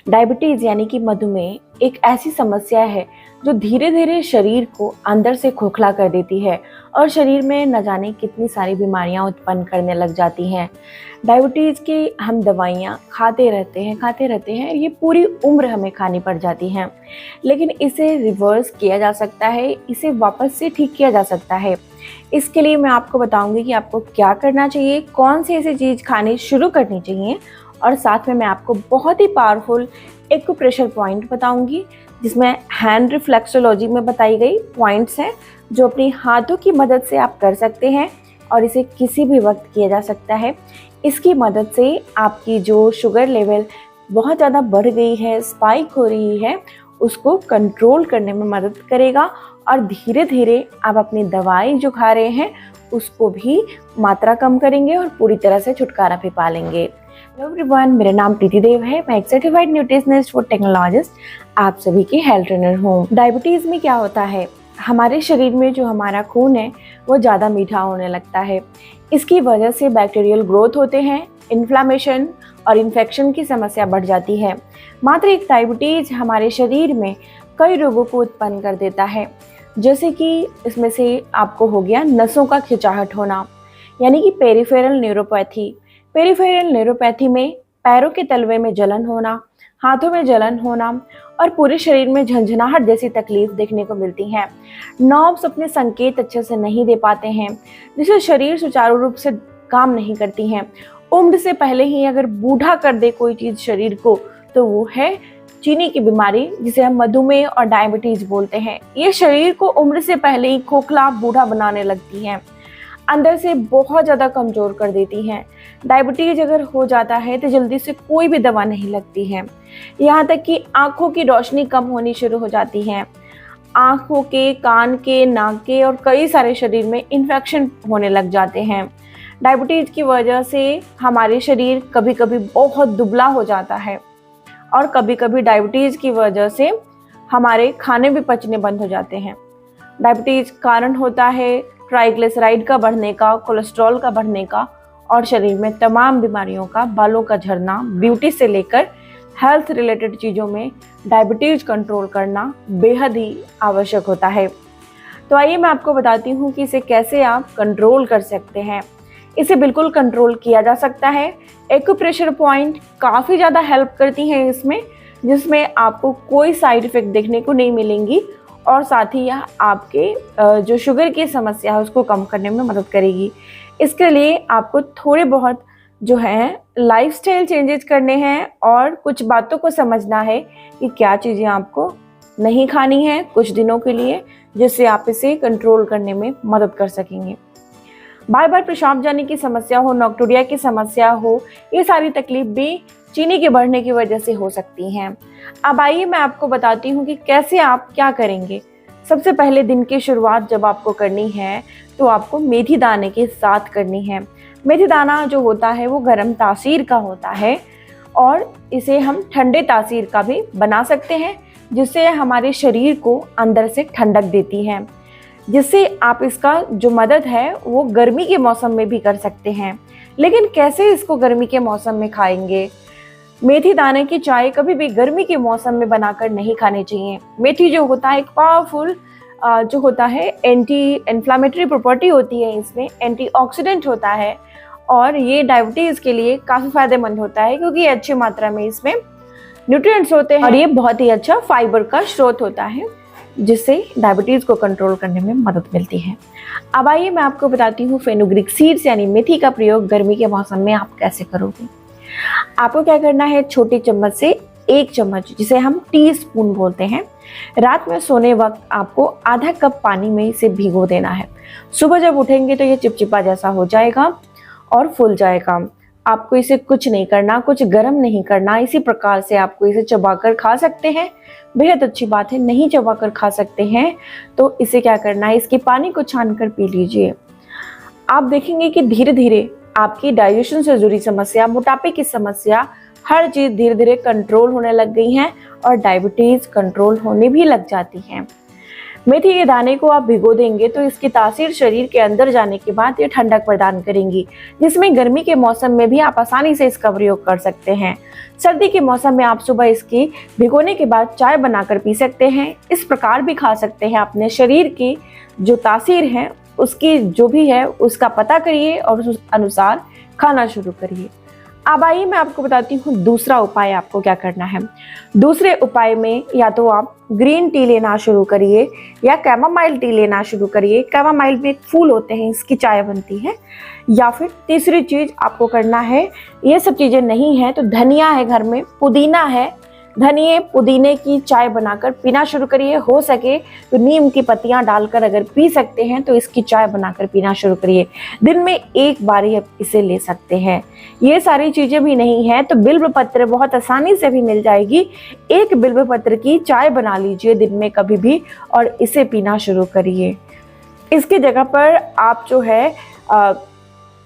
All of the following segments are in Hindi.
डायबिटीज़ यानी कि मधुमेह एक ऐसी समस्या है जो धीरे धीरे शरीर को अंदर से खोखला कर देती है और शरीर में न जाने कितनी सारी बीमारियां उत्पन्न करने लग जाती हैं। डायबिटीज़ की हम दवाइयां खाते रहते हैं, ये पूरी उम्र हमें खानी पड़ जाती हैं। लेकिन इसे रिवर्स किया जा सकता है, इसे वापस से ठीक किया जा सकता है। इसके लिए मैं आपको बताऊंगी कि आपको क्या करना चाहिए, कौन सी ऐसी चीज़ खानी शुरू करनी चाहिए, और साथ में मैं आपको बहुत ही पावरफुल एक्यूप्रेशर पॉइंट बताऊंगी जिसमें हैंड रिफ्लेक्सोलॉजी में बताई गई पॉइंट्स हैं जो अपनी हाथों की मदद से आप कर सकते हैं और इसे किसी भी वक्त किया जा सकता है। इसकी मदद से आपकी जो शुगर लेवल बहुत ज़्यादा बढ़ गई है, स्पाइक हो रही है, उसको कंट्रोल करने में मदद करेगा और धीरे धीरे आप अपनी दवाई जो खा रहे हैं उसको भी मात्रा कम करेंगे और पूरी तरह से छुटकारा भी पा लेंगे। हेलो एवरीवन, मेरा नाम प्रीति देव है। मैं एक सर्टिफाइड न्यूट्रिशनिस्ट फूड टेक्नोलॉजिस्ट, आप सभी की हेल्थ ट्रेनर हूँ। डायबिटीज़ में क्या होता है, हमारे शरीर में जो हमारा खून है वो ज़्यादा मीठा होने लगता है। इसकी वजह से बैक्टीरियल ग्रोथ होते हैं, इन्फ्लामेशन और इन्फेक्शन की समस्या बढ़ जाती है। मात्र एक डायबिटीज़ हमारे शरीर में कई रोगों को उत्पन्न कर देता है, जैसे कि इसमें से आपको हो गया नसों का खिंचाहट होना, यानी कि पेरिफेरल न्यूरोपैथी। पेरिफेरल न्यूरोपैथी में पैरों के तलवे में जलन होना, हाथों में जलन होना और पूरे शरीर में झंझनाहट जैसी तकलीफ देखने को मिलती है। नर्व्स अपने संकेत अच्छे से नहीं दे पाते हैं, जिससे शरीर सुचारू रूप से काम नहीं करती हैं। उम्र से पहले ही अगर बूढ़ा कर दे कोई चीज़ शरीर को तो वो है चीनी की बीमारी, जिसे हम मधुमेह और डायबिटीज़ बोलते हैं। ये शरीर को उम्र से पहले ही खोखला बूढ़ा बनाने लगती हैं, अंदर से बहुत ज़्यादा कमज़ोर कर देती हैं। डायबिटीज़ अगर हो जाता है तो जल्दी से कोई भी दवा नहीं लगती है। यहाँ तक कि आँखों की रोशनी कम होनी शुरू हो जाती है। आँखों के, कान के, नाक के और कई सारे शरीर में इन्फेक्शन होने लग जाते हैं। डायबिटीज़ की वजह से हमारे शरीर कभी कभी बहुत दुबला हो जाता है और कभी कभी डायबिटीज़ की वजह से हमारे खाने भी पचने बंद हो जाते हैं। डायबिटीज़ कारण होता है ट्राइग्लिसराइड का बढ़ने का, कोलेस्ट्रॉल का बढ़ने का और शरीर में तमाम बीमारियों का, बालों का झड़ना, ब्यूटी से लेकर हेल्थ रिलेटेड चीज़ों में डायबिटीज़ कंट्रोल करना बेहद ही आवश्यक होता है। तो आइए मैं आपको बताती हूँ कि इसे कैसे आप कंट्रोल कर सकते हैं। इसे बिल्कुल कंट्रोल किया जा सकता है। एक्यूप्रेशर पॉइंट काफ़ी ज़्यादा हेल्प करती हैं इसमें, जिसमें आपको कोई साइड इफ़ेक्ट देखने को नहीं मिलेंगी और साथ ही यह आपके जो शुगर की समस्या है उसको कम करने में मदद करेगी। इसके लिए आपको थोड़े बहुत जो है लाइफस्टाइल चेंजेस करने हैं और कुछ बातों को समझना है कि क्या चीज़ें आपको नहीं खानी है कुछ दिनों के लिए, जिससे आप इसे कंट्रोल करने में मदद कर सकेंगे। बार बार पेशाब जाने की समस्या हो, नॉक्टूरिया की समस्या हो, ये सारी तकलीफ भी चीनी के बढ़ने की वजह से हो सकती हैं। अब आइए मैं आपको बताती हूँ कि कैसे आप क्या करेंगे। सबसे पहले दिन की शुरुआत जब आपको करनी है तो आपको मेथी दाने के साथ करनी है। मेथी दाना जो होता है वो गर्म तासीर का होता है और इसे हम ठंडे तासीर का भी बना सकते हैं, जिससे हमारे शरीर को अंदर से ठंडक देती है, जिससे आप इसका जो मदद है वो गर्मी के मौसम में भी कर सकते हैं। लेकिन कैसे इसको गर्मी के मौसम में खाएंगे? मेथी दाने की चाय कभी भी गर्मी के मौसम में बनाकर नहीं खानी चाहिए। मेथी जो होता है एक पावरफुल जो होता है एंटी इन्फ्लामेटरी प्रॉपर्टी होती है, इसमें एंटीऑक्सीडेंट होता है और ये डायबिटीज़ के लिए काफ़ी फायदेमंद होता है क्योंकि ये अच्छी मात्रा में इसमें न्यूट्रिएंट्स होते हैं और ये बहुत ही अच्छा फाइबर का स्रोत होता है, जिससे डायबिटीज़ को कंट्रोल करने में मदद मिलती है। अब आइए मैं आपको बताती हूँ फेनुग्रीक सीड्स यानी मेथी का प्रयोग गर्मी के मौसम में आप कैसे करोगे। आपको क्या करना है, छोटी चम्मच से 1 चम्मच, जिसे हम टी स्पून बोलते हैं, रात में सोने वक्त आपको आधा कप पानी में इसे भिगो देना है। सुबह जब उठेंगे तो ये चिपचिपा जैसा हो जाएगा और फूल जाएगा। आपको इसे कुछ नहीं करना, कुछ गर्म नहीं करना, इसी प्रकार से आपको इसे चबाकर खा सकते हैं। बेहद अच्छी बात है, नहीं चबाकर खा सकते हैं तो इसे क्या करना है, इसके पानी को छानकर पी लीजिए। आप देखेंगे कि धीरे धीरे आपकी डाइजेशन से जुड़ी समस्या, मोटापे की समस्या, हर चीज़ धीरे धीरे कंट्रोल होने लग गई हैं और डायबिटीज़ कंट्रोल होने भी लग जाती हैं। मेथी के दाने को आप भिगो देंगे तो इसकी तासीर शरीर के अंदर जाने के बाद ये ठंडक प्रदान करेंगी, जिसमें गर्मी के मौसम में भी आप आसानी से इसका प्रयोग कर सकते हैं। सर्दी के मौसम में आप सुबह इसकी भिगोने के बाद चाय बनाकर पी सकते हैं। इस प्रकार भी खा सकते हैं। अपने शरीर की जो तासीर है उसकी जो भी है उसका पता करिए और उस अनुसार खाना शुरू करिए। अब आइए मैं आपको बताती हूँ दूसरा उपाय आपको क्या करना है। दूसरे उपाय में या तो आप ग्रीन टी लेना शुरू करिए या कैमोमाइल टी लेना शुरू करिए। कैमोमाइल में एक फूल होते हैं, इसकी चाय बनती है। या फिर तीसरी चीज़ आपको करना है, ये सब चीज़ें नहीं है तो धनिया है घर में, पुदीना है, धनिए पुदीने की चाय बनाकर पीना शुरू करिए। हो सके तो नीम की पत्तियां डालकर अगर पी सकते हैं तो इसकी चाय बनाकर पीना शुरू करिए। दिन में एक बार ही आप इसे ले सकते हैं। ये सारी चीज़ें भी नहीं है तो बिल्व पत्र बहुत आसानी से भी मिल जाएगी। एक बिल्व पत्र की चाय बना लीजिए दिन में कभी भी और इसे पीना शुरू करिए। इसकी जगह पर आप जो है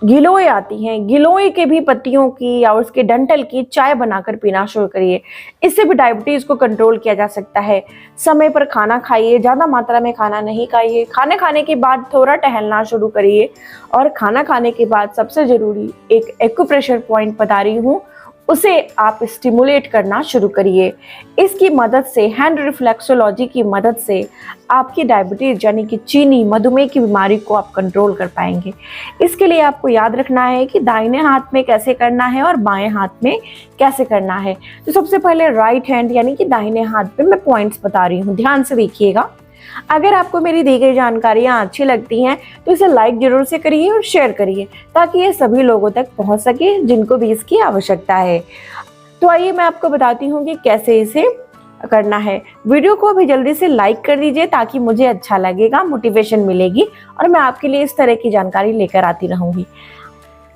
गिलोय आती हैं, गिलोय के भी पत्तियों की या उसके डंठल की चाय बनाकर पीना शुरू करिए। इससे भी डायबिटीज़ को कंट्रोल किया जा सकता है। समय पर खाना खाइए, ज़्यादा मात्रा में खाना नहीं खाइए। खाने खाने के बाद थोड़ा टहलना शुरू करिए और खाना खाने के बाद सबसे ज़रूरी एक एक्यूप्रेशर पॉइंट बता रही हूँ, उसे आप स्टिमुलेट करना शुरू करिए। इसकी मदद से, हैंड रिफ्लेक्सोलॉजी की मदद से आपकी डायबिटीज़ यानी कि चीनी, मधुमेह की बीमारी को आप कंट्रोल कर पाएंगे। इसके लिए आपको याद रखना है कि दाहिने हाथ में कैसे करना है और बाएं हाथ में कैसे करना है। तो सबसे पहले राइट हैंड यानी कि दाहिने हाथ पे मैं पॉइंट्स बता रही हूँ, ध्यान से देखिएगा। अगर आपको मेरी दी गई जानकारियाँ अच्छी लगती हैं तो इसे लाइक जरूर से करिए और शेयर करिए ताकि ये सभी लोगों तक पहुंच सके जिनको भी इसकी आवश्यकता है। तो आइए मैं आपको बताती हूँ कि कैसे इसे करना है। वीडियो को अभी जल्दी से लाइक कर दीजिए ताकि मुझे अच्छा लगेगा, मोटिवेशन मिलेगी और मैं आपके लिए इस तरह की जानकारी लेकर आती रहूँगी।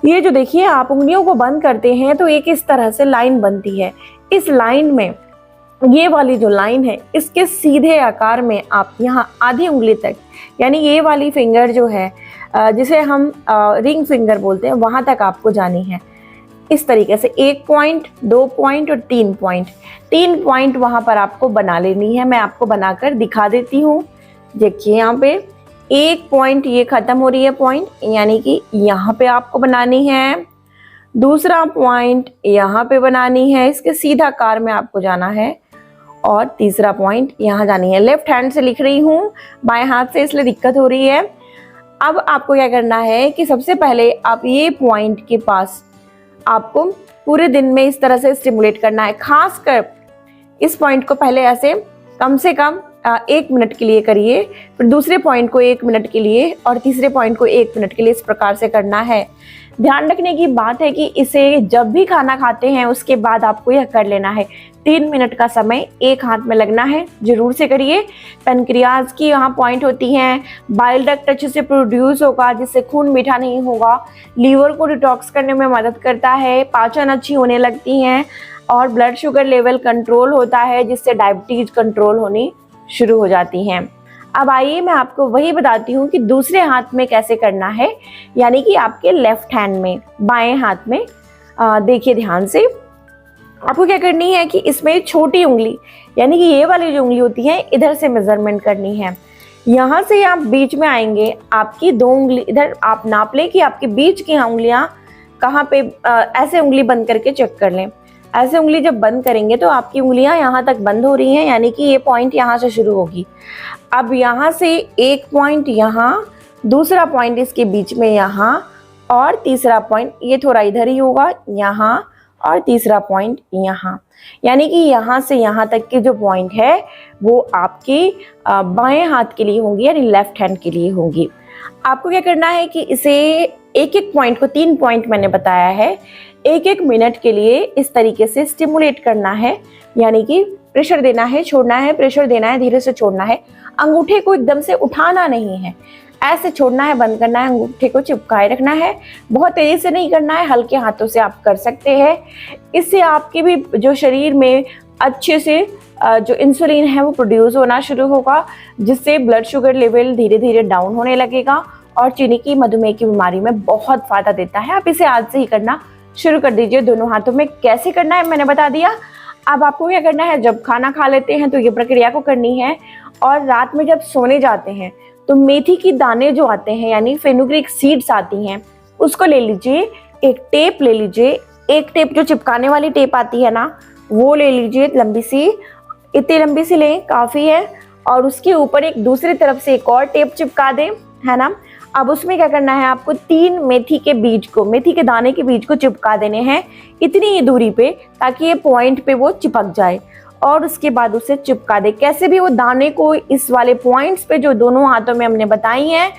ये जो देखिए, आप उंगलियों को बंद करते हैं तो एक इस तरह से लाइन बनती है। इस लाइन में, ये वाली जो लाइन है, इसके सीधे आकार में आप यहाँ आधी उंगली तक यानी ये वाली फिंगर जो है जिसे हम रिंग फिंगर बोलते हैं, वहाँ तक आपको जानी है। इस तरीके से 1 पॉइंट, 2 पॉइंट और 3 पॉइंट, 3 पॉइंट वहाँ पर आपको बना लेनी है। मैं आपको बनाकर दिखा देती हूँ। देखिए यहाँ पे 1 पॉइंट ये ख़त्म हो रही है पॉइंट, यानी कि यहाँ पे आपको बनानी है। दूसरा पॉइंट यहाँ पे बनानी है, इसके सीधा आकार में आपको जाना है। और तीसरा पॉइंट यहाँ जानी है। लेफ्ट हैंड से लिख रही हूँ, बाएं हाथ से इसलिए दिक्कत हो रही है। अब आपको क्या करना है कि सबसे पहले आप ये पॉइंट के पास आपको पूरे दिन में इस तरह से स्टिमुलेट करना है। खासकर इस पॉइंट को पहले ऐसे कम से कम 1 मिनट के लिए करिए, फिर दूसरे पॉइंट को 1 मिनट के लिए और तीसरे पॉइंट को 1 मिनट के लिए, इस प्रकार से करना है। ध्यान रखने की बात है कि इसे जब भी खाना खाते हैं उसके बाद आपको यह कर लेना है। 3 मिनट का समय एक हाथ में लगना है, जरूर से करिए। पेनक्रियाज की यहाँ पॉइंट होती हैं, बाइल डक्ट अच्छे से प्रोड्यूस होगा जिससे खून मीठा नहीं होगा, लीवर को डिटॉक्स करने में मदद करता है, पाचन अच्छी होने लगती हैं और ब्लड शुगर लेवल कंट्रोल होता है जिससे डायबिटीज कंट्रोल होनी शुरू हो जाती हैं। अब आइए मैं आपको वही बताती हूँ कि दूसरे हाथ में कैसे करना है, यानी कि आपके लेफ्ट हैंड में, बाएं हाथ में। देखिए ध्यान से, आपको क्या करनी है कि इसमें छोटी उंगली यानी कि ये वाली जो उंगली होती है इधर से मेजरमेंट करनी है। यहाँ से आप बीच में आएंगे, आपकी 2 उंगली इधर आप नाप लें कि आपके बीच की उंगलियाँ कहाँ पे। ऐसे उंगली बंद करके चेक कर लें। ऐसे उंगली जब बंद करेंगे तो आपकी उंगलियां यहाँ तक बंद हो रही हैं, यानी कि ये पॉइंट यहाँ से शुरू होगी। अब यहाँ से 1 पॉइंट यहाँ, दूसरा पॉइंट इसके बीच में यहाँ और तीसरा पॉइंट ये थोड़ा इधर ही होगा यहाँ और तीसरा पॉइंट यहाँ, यानी कि यहाँ से यहाँ तक के जो पॉइंट है वो आपके बाएं हाथ के लिए होंगी यानी लेफ्ट हैंड के लिए होंगी। आपको क्या करना है कि इसे एक एक पॉइंट को 3 पॉइंट मैंने बताया है, 1-1 मिनट के लिए इस तरीके से स्टिमुलेट करना है, यानी कि प्रेशर देना है, छोड़ना है, प्रेशर देना है, धीरे से छोड़ना है। अंगूठे को एकदम से उठाना नहीं है, ऐसे छोड़ना है, बंद करना है, अंगूठे को चिपकाए रखना है। बहुत तेजी से नहीं करना है, हल्के हाथों से आप कर सकते हैं। इससे आपके भी जो शरीर में अच्छे से जो इंसुलिन है वो प्रोड्यूस होना शुरू होगा, जिससे ब्लड शुगर लेवल धीरे धीरे डाउन होने लगेगा और चीनी की, मधुमेह की बीमारी में बहुत फायदा देता है। आप इसे आज से ही करना शुरू कर दीजिए। दोनों हाथों में कैसे करना है मैंने बता दिया। अब आपको क्या करना है, जब खाना खा लेते हैं तो ये प्रक्रिया को करनी है और रात में जब सोने जाते हैं तो मेथी की दाने जो आते हैं यानी फेनुग्रीक सीड्स आती हैं, उसको ले लीजिए, एक टेप ले लीजिए, एक टेप जो चिपकाने वाली टेप आती है ना वो ले लीजिए लंबी सी, इतनी लंबी सी लें काफ़ी है, और उसके ऊपर एक दूसरी तरफ से एक और टेप चिपका दें, है ना। अब उसमें क्या करना है, आपको 3 मेथी के बीज को, मेथी के दाने के बीज को चिपका देने हैं इतनी ही दूरी पे, ताकि ये पॉइंट पे वो चिपक जाए, और उसके बाद उसे चिपका दे। कैसे भी वो दाने को इस वाले पॉइंट्स पे जो दोनों हाथों में हमने बताई हैं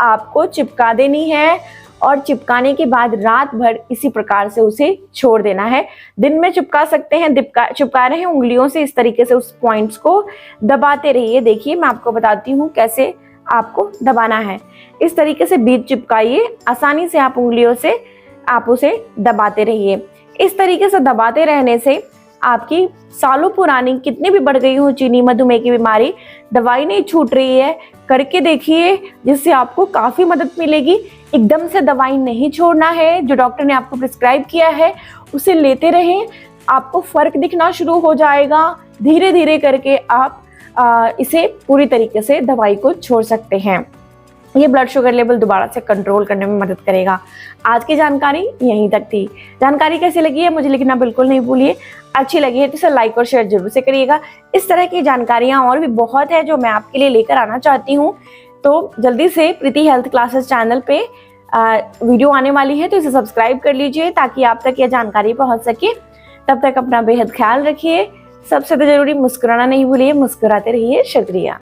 आपको चिपका देनी है, और चिपकाने के बाद रात भर इसी प्रकार से उसे छोड़ देना है। दिन में चिपका सकते हैं, चिपका रहे हैं उंगलियों से इस तरीके से, उस पॉइंट्स को दबाते रहिए। देखिए मैं आपको बताती हूँ कैसे आपको दबाना है। इस तरीके से बीज चिपकाइए, आसानी से आप उंगलियों से आप उसे दबाते रहिए। इस तरीके से दबाते रहने से आपकी सालों पुरानी कितनी भी बढ़ गई हो चीनी मधुमेह की बीमारी, दवाई नहीं छूट रही है, करके देखिए, जिससे आपको काफ़ी मदद मिलेगी। एकदम से दवाई नहीं छोड़ना है, जो डॉक्टर ने आपको प्रिस्क्राइब किया है उसे लेते रहें, आपको फ़र्क दिखना शुरू हो जाएगा। धीरे धीरे करके आप इसे पूरी तरीके से दवाई को छोड़ सकते हैं। ये ब्लड शुगर लेवल दोबारा से कंट्रोल करने में मदद करेगा। आज की जानकारी यहीं तक थी। जानकारी कैसी लगी है मुझे लिखना बिल्कुल नहीं भूलिए। अच्छी लगी है तो इसे लाइक और शेयर जरूर से करिएगा। इस तरह की जानकारियाँ और भी बहुत है जो मैं आपके लिए लेकर आना चाहती हूँ। तो जल्दी से प्रीति हेल्थ क्लासेस चैनल पे वीडियो आने वाली है, तो इसे सब्सक्राइब कर लीजिए ताकि आप तक यह जानकारी पहुँच सके। तब तक अपना बेहद ख्याल रखिए। सबसे ज़रूरी मुस्कुराना नहीं भूलिए, मुस्कुराते रहिए। शुक्रिया।